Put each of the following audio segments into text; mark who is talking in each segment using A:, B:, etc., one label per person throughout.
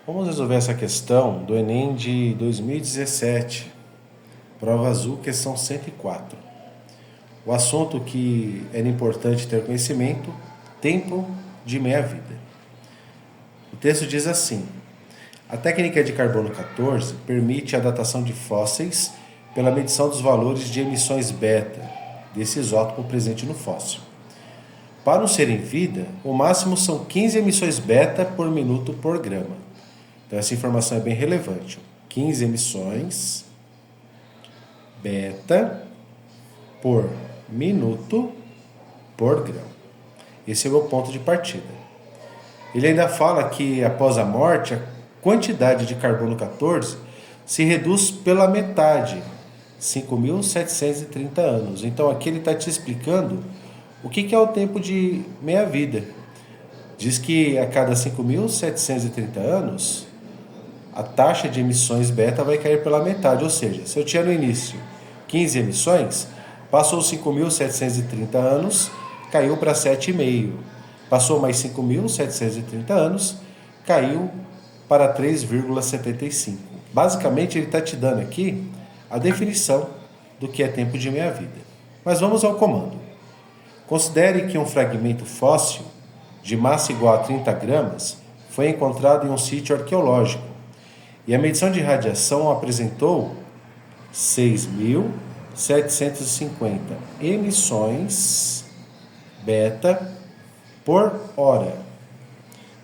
A: Vamos resolver essa questão do Enem de 2017, prova azul, questão 104. O assunto que era importante ter conhecimento, tempo de meia-vida. O texto diz assim: a técnica de carbono 14 permite a datação de fósseis pela medição dos valores de emissões beta desse isótopo presente no fóssil. Para um ser em vida, o máximo são 15 emissões beta por minuto por grama. Então essa informação é bem relevante. 15 emissões beta por minuto por grama. Esse é o meu ponto de partida. Ele ainda fala que após a morte, a quantidade de carbono 14 se reduz pela metade, 5.730 anos. Então aqui ele está te explicando o que é o tempo de meia-vida. Diz que a cada 5.730 anos, a taxa de emissões beta vai cair pela metade. Ou seja, se eu tinha no início 15 emissões, passou 5.730 anos, caiu para 7,5. Passou mais 5.730 anos, caiu para 3,75. Basicamente, ele está te dando aqui a definição do que é tempo de meia-vida. Mas vamos ao comando. Considere que um fragmento fóssil de massa igual a 30 gramas foi encontrado em um sítio arqueológico e a medição de radiação apresentou 6.750 emissões beta por hora.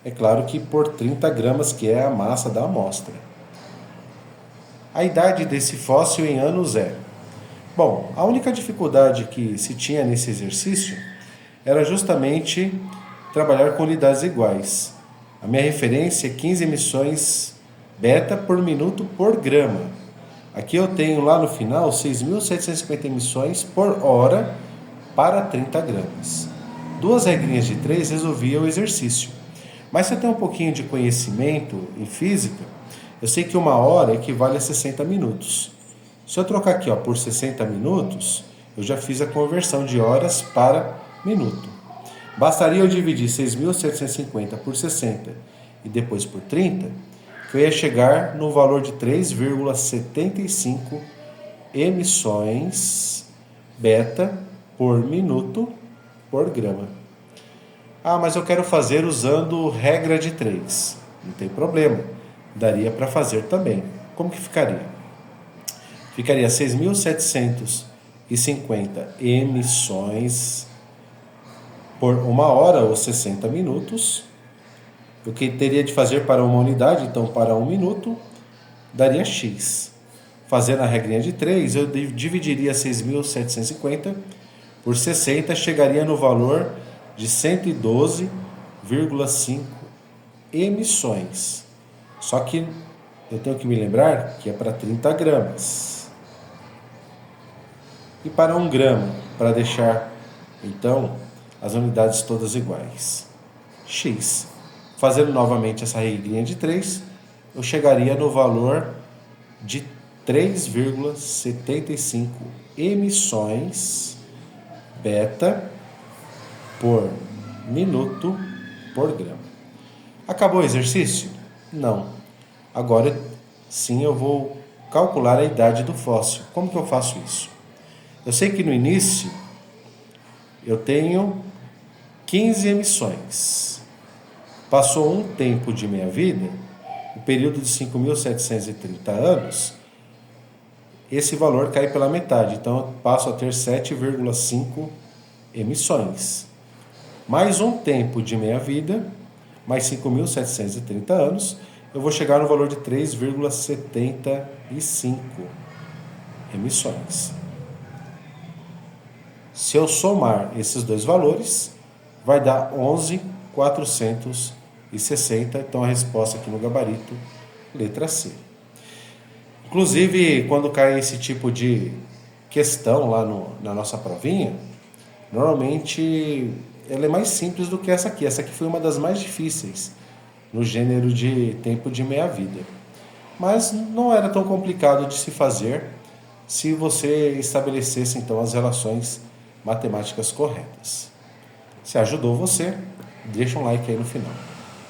A: É claro que por 30 gramas, que é a massa da amostra. A idade desse fóssil em anos é... Bom, a única dificuldade que se tinha nesse exercício era justamente trabalhar com unidades iguais. A minha referência é 15 emissões beta por minuto por grama. Aqui eu tenho lá no final 6.750 emissões por hora para 30 gramas. Duas regrinhas de 3 resolvia o exercício. Mas se eu tenho um pouquinho de conhecimento em física, eu sei que uma hora equivale a 60 minutos. Se eu trocar aqui por 60 minutos, eu já fiz a conversão de horas para minuto. Bastaria eu dividir 6.750 por 60 e depois por 30, que eu ia chegar no valor de 3,75 emissões beta por minuto por grama. Mas eu quero fazer usando regra de 3. Não tem problema. Daria para fazer também. Como que ficaria? Ficaria 6.750 emissões por uma hora ou 60 minutos. O que teria de fazer para uma unidade, então para um minuto, daria X. Fazendo a regrinha de 3, eu dividiria 6.750 por 60, chegaria no valor de 112,5 emissões. Só que eu tenho que me lembrar que é para 30 gramas. E para 1 grama, para deixar, então, as unidades todas iguais. X. Fazendo novamente essa regrinha de 3, eu chegaria no valor de 3,75 emissões beta por minuto por grama. Acabou o exercício? Não. Agora sim eu vou calcular a idade do fóssil. Como que eu faço isso? Eu sei que no início eu tenho 15 emissões. Passou um tempo de meia-vida, o período de 5.730 anos, esse valor cai pela metade. Então eu passo a ter 7,5 emissões. Mais um tempo de meia-vida, mais 5.730 anos, eu vou chegar no valor de 3,75 emissões. Se eu somar esses dois valores, vai dar 11.460. Então a resposta aqui no gabarito, letra C. Inclusive, quando cai esse tipo de questão lá na nossa provinha, normalmente ela é mais simples do que essa aqui. Essa aqui foi uma das mais difíceis no gênero de tempo de meia-vida. Mas não era tão complicado de se fazer se você estabelecesse então as relações matemáticas corretas. Se ajudou você, deixa um like aí no final.